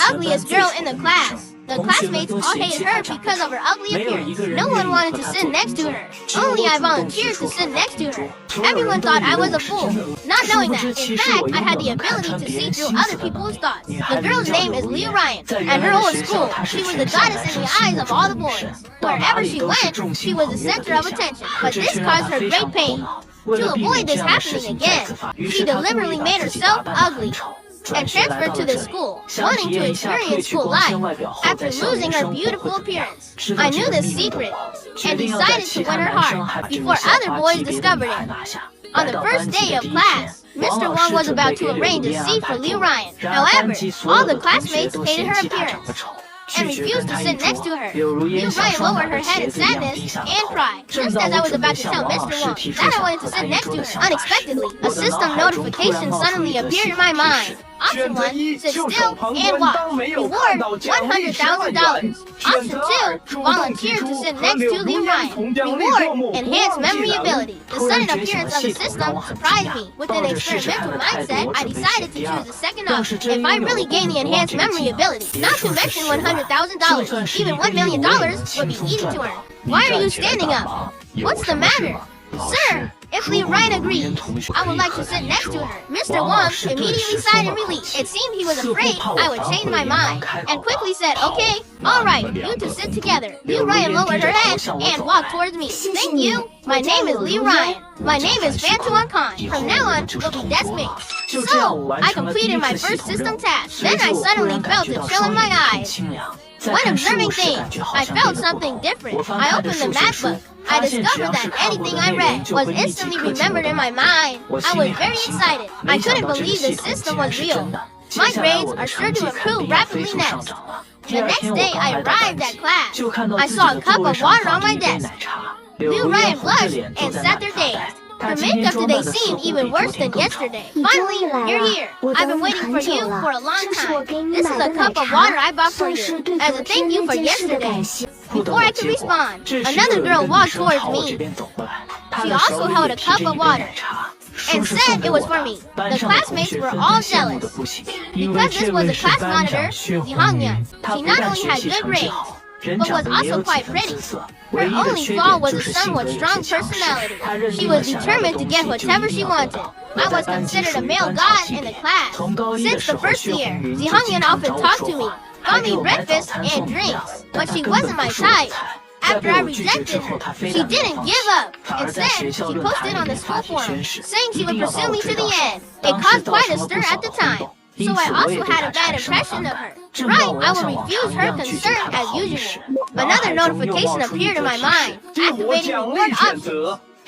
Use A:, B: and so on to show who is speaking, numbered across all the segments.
A: ugliest girl in the class. The classmates all hated her because of her ugly appearance. No one wanted to sit next to her. Only I volunteered to sit next to her. Everyone thought I was a fool, not knowing that, in fact, I had the ability to see through other people's thoughts. The girl's name is Leah Ryan. At her old school, she was the goddess in the eyes of all the boys. Wherever she went, she was the center of attention. But this caused her great pain. To avoid this happening again, she deliberately made herself ugly and transferred to the school, wanting to experience school life. After losing her beautiful appearance, I knew this secret and decided to win her heart before other boys discovered it. On the first day of class, Mr. Wong was about to arrange a seat for Liu Ryan. However, all the classmates hated her appearance and refused to sit next to her. Liu Ryan lowered her head in sadness and pride. Just as I was about to tell Mr. Wong that I wanted to sit next to her, unexpectedly, a system notification suddenly appeared in my mind. Option 1, sit still and watch. Reward, $100,000. Option 2, volunteer to sit next to Liu Ryan. Reward, enhanced memory ability. The sudden appearance of the system surprised me. With an experimental mindset, I decided to choose the second option. If I really gain the enhanced memory ability, not to mention $100,000, even $1 million would be easy to earn. Why are you standing up? What's the matter? Sir, if Liu Ryan agreed, I would like to sit next to her. Mr. Wong immediately sighed in relief. It seemed he was afraid I would change my mind, and quickly said, okay, alright, you two sit together. Liu Ryan lowered her head and walked towards me. Thank you. My name is Liu Ryan. My name is Fantuan Khan. From now on, we'll be deskmates. So, I completed my first system task. Then I suddenly felt a chill in my eyes. When observing things, I felt something different. I opened the math book. I discovered that anything I read was instantly remembered in my mind. I was very excited. I couldn't believe the system was real. My grades are sure to improve rapidly next. The next day I arrived at class. I saw a cup of water on my desk. Liu Ryan blushed and sat there dazed. Her makeup today seemed even worse than yesterday. Finally, you're here. I've been waiting for you for a long time. This is a cup of water I bought for you, as a thank you for yesterday. Before I could respond, another girl walked towards me. She also held a cup of water and said it was for me. The classmates were all jealous. Because this was a class monitor, Ji Hongyan, she not only had good grades, but was also quite pretty. Her only flaw was a somewhat strong personality. She was determined to get whatever she wanted. I was considered a male god in the class. Since the first year, Ji Hongyan often talked to me, bought me breakfast and drinks, but she wasn't my type. After I rejected her, she didn't give up. Instead, she posted on the school forum, saying she would pursue me to the end. It caused quite a stir at the time, so I also had a bad impression of her. Right, I will refuse her concern as usual. Another notification appeared in my mind, activating reward options.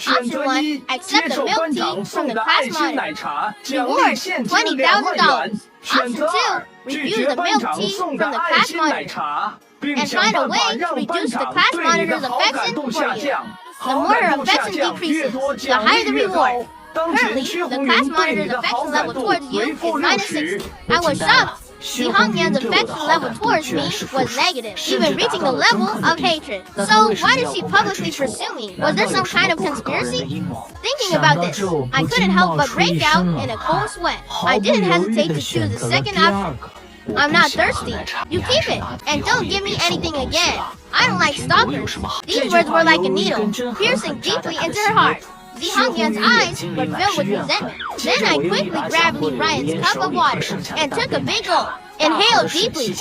A: Option 1, accept a milk tea from the class monitor. Reward, $20,000. Option 2, refuse the milk tea from the class monitor. And find a way to reduce the class monitor's affection for you. The more her affection decreases, the higher the reward. Currently, the class monitor's affection level towards you is -60. I was shocked. Ji Hongyan's affection level towards me was negative, even reaching the level of hatred. So why did she publicly pursue me? Was there some kind of conspiracy? Thinking about this, I couldn't help but break out in a cold sweat. I didn't hesitate to choose the second option. I'm not thirsty. You keep it, and don't give me anything again. I don't like stalkers. These words were like a needle, piercing deeply into her heart. Ji Hongyan's eyes were filled with resentment. Then I quickly grabbed Liu Ryan's cup of water and took a big gulp. Inhaled deeply.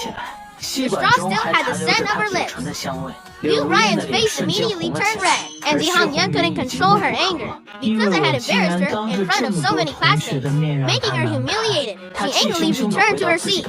A: The straw still had the scent of her lips. Liu Ryan's face immediately turned red, and Ji Hongyan couldn't control her anger. Because I had embarrassed her in front of so many classmates, making her humiliated, she angrily returned to her seat.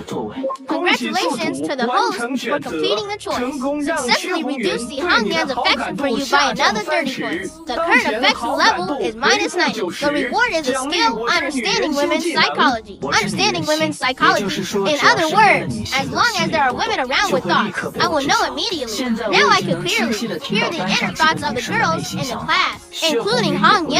A: Congratulations to the host for completing the choice. Successfully reduced Ji Hongyan's affection for you by another 30 points. The current affection level is -90. The reward is a skill understanding women's psychology. Understanding women's psychology. In other words, as long as there are women around with thoughts, I will know immediately. Now I could clearly hear the inner thoughts of the girls in the class, including Hongyan.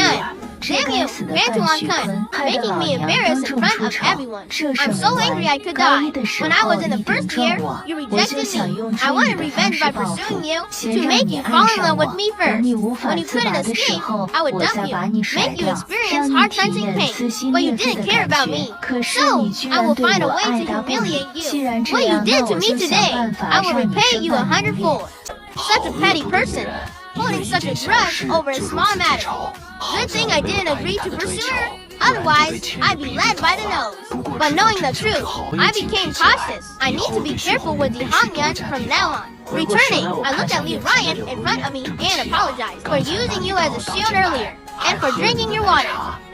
A: Damn you, Mantuan cunt, making me embarrassed in front of everyone. I'm so angry I could die. When I was in the first year, you rejected me. I wanted revenge by pursuing you, to make you fall in love with me first. When you couldn't escape, I would dump you, make you experience heart-wrenching pain, but you didn't care about me. So, I will find a way to humiliate you. What you did to me today, I will repay you 100-fold. Such a petty person, holding such a grudge over a small matter. Good thing I didn't agree to pursue her, otherwise I'd be led by the nose. But knowing the truth, I became cautious. I need to be careful with the Hongyan from now on. Returning, I looked at Lee Ryan in front of me and apologized for using you as a shield earlier, and for drinking your water.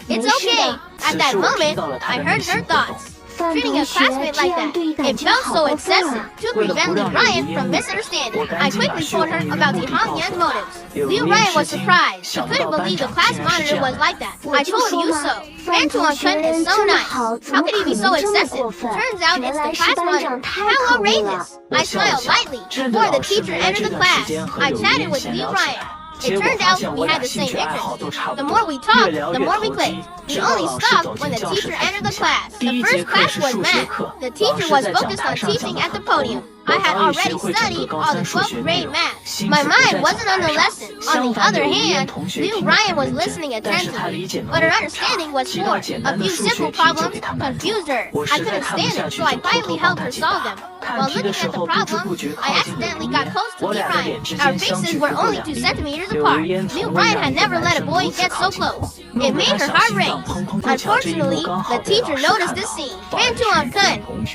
A: It's okay. At that moment, I heard her thoughts. Treating a classmate like that, it felt so excessive. To prevent Lee Ryan from misunderstanding, I quickly told her about the Hongyan's motives. Lee Ryan was surprised. She couldn't believe the class monitor was like that. I told you so. Mantuan Kun is so nice. How could he be so excessive? Turns out it's the class monitor. How outrageous! I smiled lightly before the teacher entered the class. I chatted with Lee Ryan. It turned out we had the same interests. The more we talked, the more we clicked. We only stopped when the teacher entered the class. The first class was math. The teacher was focused on teaching at the podium. I had already studied all the 12th grade math. My mind wasn't on the lesson. On the other hand, Liu Ryan was listening attentively, but her understanding was poor. A few simple problems confused her. I couldn't stand it, so I quietly helped her solve them. While looking at the problem, I accidentally got close to Liu Ryan. Our faces were only 2 centimeters apart. Liu Ryan had never let a boy get so close. It made her heart race. Unfortunately, the teacher noticed this scene. Mantuan Kun,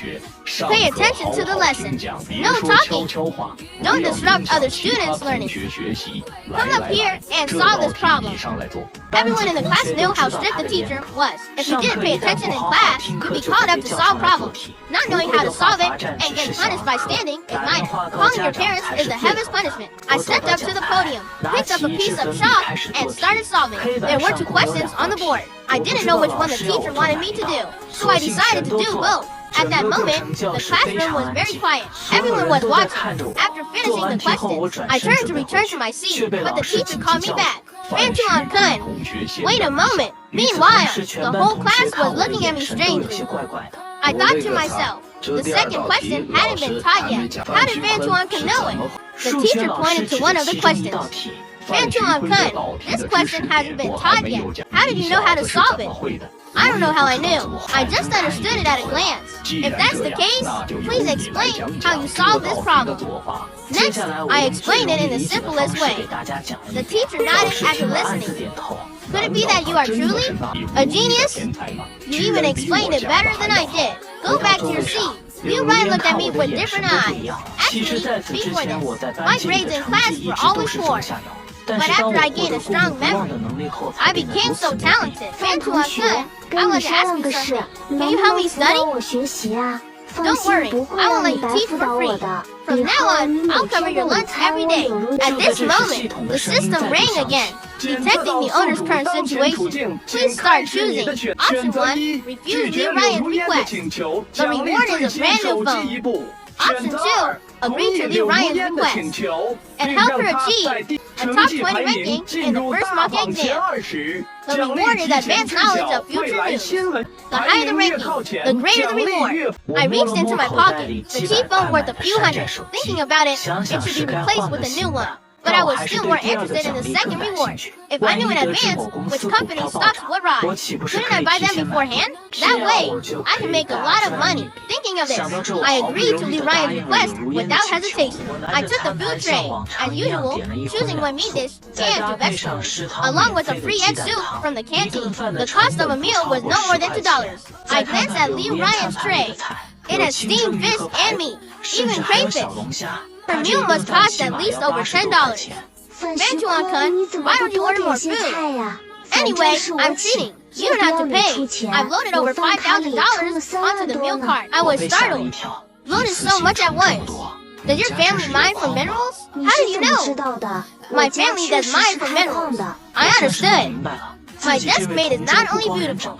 A: pay attention to the lesson. No talking. Don't disrupt other students' learning. Come up here and solve this problem. Everyone in the class knew how strict the teacher was. If you didn't pay attention in class, you'd be called up to solve problems. Not knowing how to solve it and getting punished by standing is minor. Calling your parents is the heaviest punishment. I stepped up to the podium, picked up a piece of chalk, and started solving. There were 2 questions on the board. I didn't know which one the teacher wanted me to do, so I decided to do both. At that moment, the classroom was very quiet. Everyone was watching. After finishing the questions, I turned to return to my seat, but the teacher called me back. Mantuan Kun, wait a moment. Meanwhile, the whole class was looking at me strangely. I thought to myself, the second question hadn't been taught yet. How did Mantuan Kun know it? The teacher pointed to one of the questions. Mantuan Kun, this question hasn't been taught yet. How did you know how to solve it? I don't know how I knew. I just understood it at a glance. If that's the case, please explain how you solved this problem. Next, I explained it in the simplest way. The teacher nodded after listening. Could it be that you are truly a genius? You even explained it better than I did. Go back to your seat. Liu Ryan looked at me with different eyes. Actually, before this, my grades in class were always poor. But after I gained a strong memory, I became so talented. Mantuan Kun, I want to ask you something. Can you help me study? Don't worry, I won't let you teach for free. From now on, I'll cover your lunch every day. At this moment, the system rang again, detecting the owner's current situation. Please start choosing. Option 1, refuse Liu Ryan's request. The reward is a brand new phone. Option 2, agree to Liu Ryan's request and help her achieve a top 20 ranking in the first mock exam. The reward is advanced knowledge of future news. The higher the ranking, the greater the reward. I reached into my pocket, the cheap phone worth a few hundred. Thinking about it, it should be replaced with a new one. But I was still more interested in the second reward. If I knew in advance which company's stocks would rise, couldn't I buy them beforehand? That way, I can make a lot of money. Thinking of this, I agreed to Liu Ryan's request without hesitation. I took the food tray, as usual, choosing one meat dish and 2 vegetables, along with a free egg soup from the canteen. The cost of a meal was no more than $2. I glanced at Liu Ryan's tray. It had steamed fish and meat, even crayfish. Her meal must cost at least over $10. Mantuan Kun, why don't you order more food? Anyway, I'm cheating. You don't have to pay. I've loaded over $5,000 onto the meal cart. I was startled. Loaded so much at once. Does your family mine for minerals? How did you know? My family does mine for minerals. I understood. My desk mate is not only beautiful,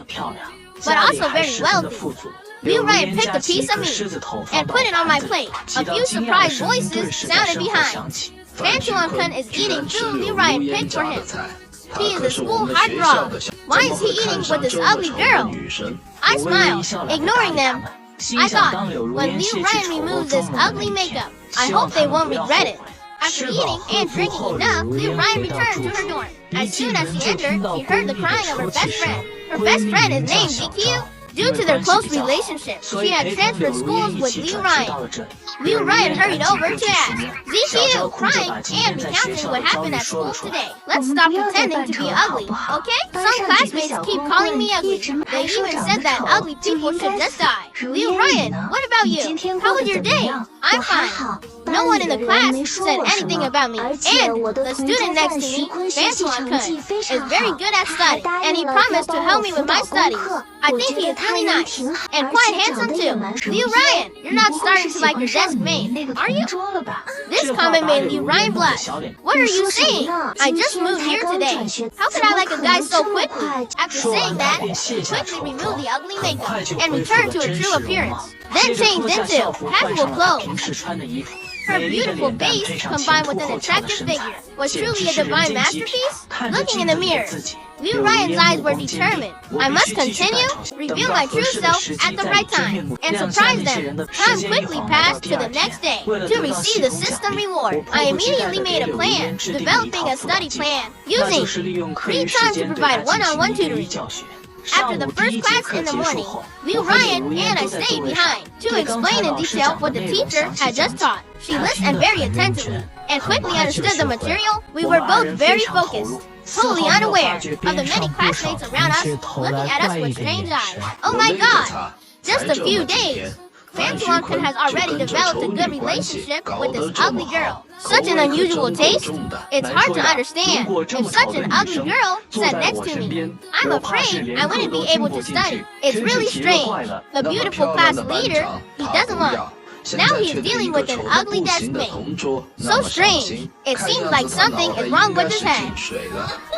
A: but also very wealthy. Liu Ryan picked a piece of meat and put it on my plate. A few surprised voices sounded behind. Mantuan Kun is eating food Liu Ryan picked for him. He is a school heartthrob. Why is he eating with this ugly girl? I smiled, ignoring them. I thought, when Liu Ryan removes this ugly makeup, I hope they won't regret it. After eating and drinking enough, Liu Ryan returned to her dorm. As soon as she entered, she heard the crying of her best friend. Her best friend is named GQ. Due to their close relationship, she had transferred schools with Liu Ryan. Liu Ryan hurried over to ask, ZQ, crying and recounting what happened at school today. Let's stop pretending to be ugly, okay? Some classmates keep calling me ugly. They even said that ugly people should just die. Liu Ryan, what about you? How was your day? I'm fine. No one in the class said anything about me. And the student next to me, Bantuan-kun, is very good at studying, and he promised to help me with my studies. I think he is really nice, and quite handsome too. Liu Ryan, you're not starting to like your desk mate, are you? This comment made Liu Ryan blush. What are you saying? I just moved here today. How could I like a guy so quickly? After saying that, she quickly removed the ugly makeup and returned to her true appearance. Then changed into casual clothes. Her beautiful face, combined with an attractive figure, was truly a divine masterpiece. Looking in the mirror, Liu Ryan's eyes were determined. I must continue, reveal my true self at the right time, and surprise them. Time quickly passed to the next day. To receive the system reward, I immediately made a plan, developing a study plan, using free time to provide one-on-one tutoring. After the first class in the morning, Liu Ryan and I stayed behind to explain in detail what the teacher had just taught. She listened very attentively and quickly understood the material. We were both very focused, totally unaware of the many classmates around us looking at us with strange eyes. Oh my god! Just a few days, Bantuan-kun has already developed a good relationship with this ugly girl. Such an unusual taste. It's hard to understand if such an ugly girl sat next to me. I'm afraid I wouldn't be able to study. It's really strange. The beautiful class leader, he doesn't want. Now he's dealing with an ugly desk mate. So strange. It seems like something is wrong with his head.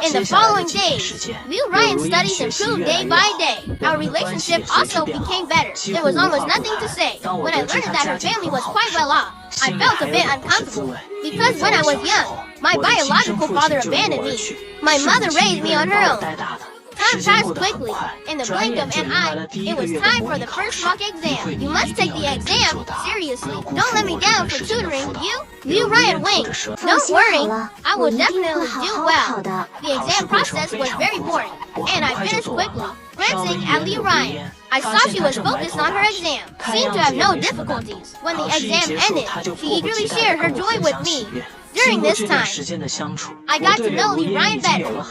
A: In the following days, Liu Ryan's studies improved day by day. Our relationship also became better. There was almost nothing to say. When I learned that her family was quite well off, I felt a bit uncomfortable. Because when I was young, my biological father abandoned me. My mother raised me on her own. Time passed quickly. In the blink of an eye, it was time for the first mock exam. You must take the exam seriously. Don't let me down for tutoring, you? Liu Ryan winked. Don't worry, I will definitely do well. The exam process was very boring, and I finished quickly, glancing at Liu Ryan. I saw she was focused on her exam, seemed to have no difficulties. When the exam ended, she eagerly shared her joy with me. During this time, I got to know Liu Ryan better.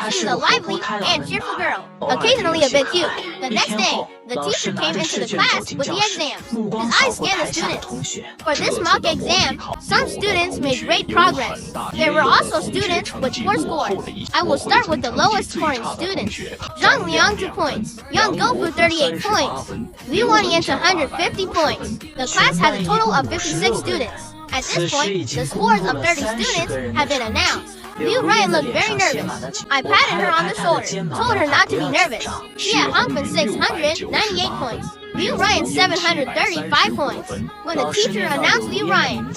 A: She's a lively and cheerful girl, occasionally a bit cute. The next day, the teacher came into the class with the exams. His eyes scanned the students. For this mock exam, some students made great progress. There were also students with poor scores. I will start with the lowest scoring students. Zhang Liang 2 points, Young Gofu 38 points, Liu Wanian 150 points. The class has a total of 56 students. At this point, the scores of 30 students have been announced. Liu Ryan looked very nervous. I patted her on the shoulder, told her not to be nervous. She had Hongfen 698 points, Liu Ryan 735 points. When the teacher announced Liu Ryan,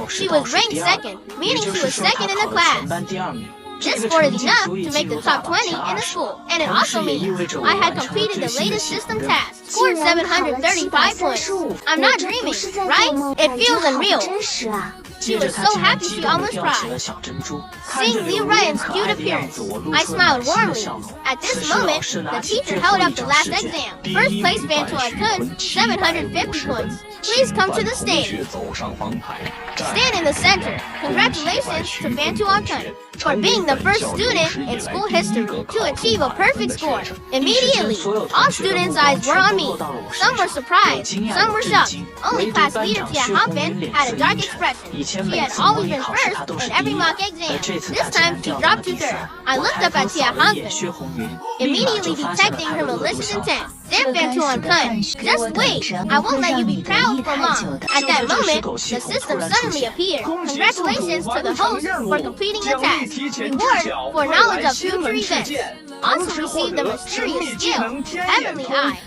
A: she was ranked second, meaning she was second in the class. This score is enough to make the top 20 in the school, and it also means I had completed the latest system task, scored 735 points. I'm not dreaming, right? It feels unreal. She was so happy she almost cried. Seeing Liu Ryan's cute appearance, I smiled warmly. At this moment, the teacher held up the last exam. First place Bantuan-kun, 750 points. Please come to the stage. Stand in the center. Congratulations to Bantuan-kun for being the first student in school history to achieve a perfect score. Immediately, all students' eyes were on me. Some were surprised, some were shocked. Only class leader Tia Hongfen had a dark expression. She had always been first in every mock exam. This time, she dropped to third. I looked up at Tia Hongfen, immediately detecting her malicious intent. Then Bantuan-kun, just wait, I won't let you be proud for long. At that moment, the system suddenly appeared. Congratulations to the host for completing the task. Reward for knowledge of future events. Also received the mysterious skill, Heavenly Eye.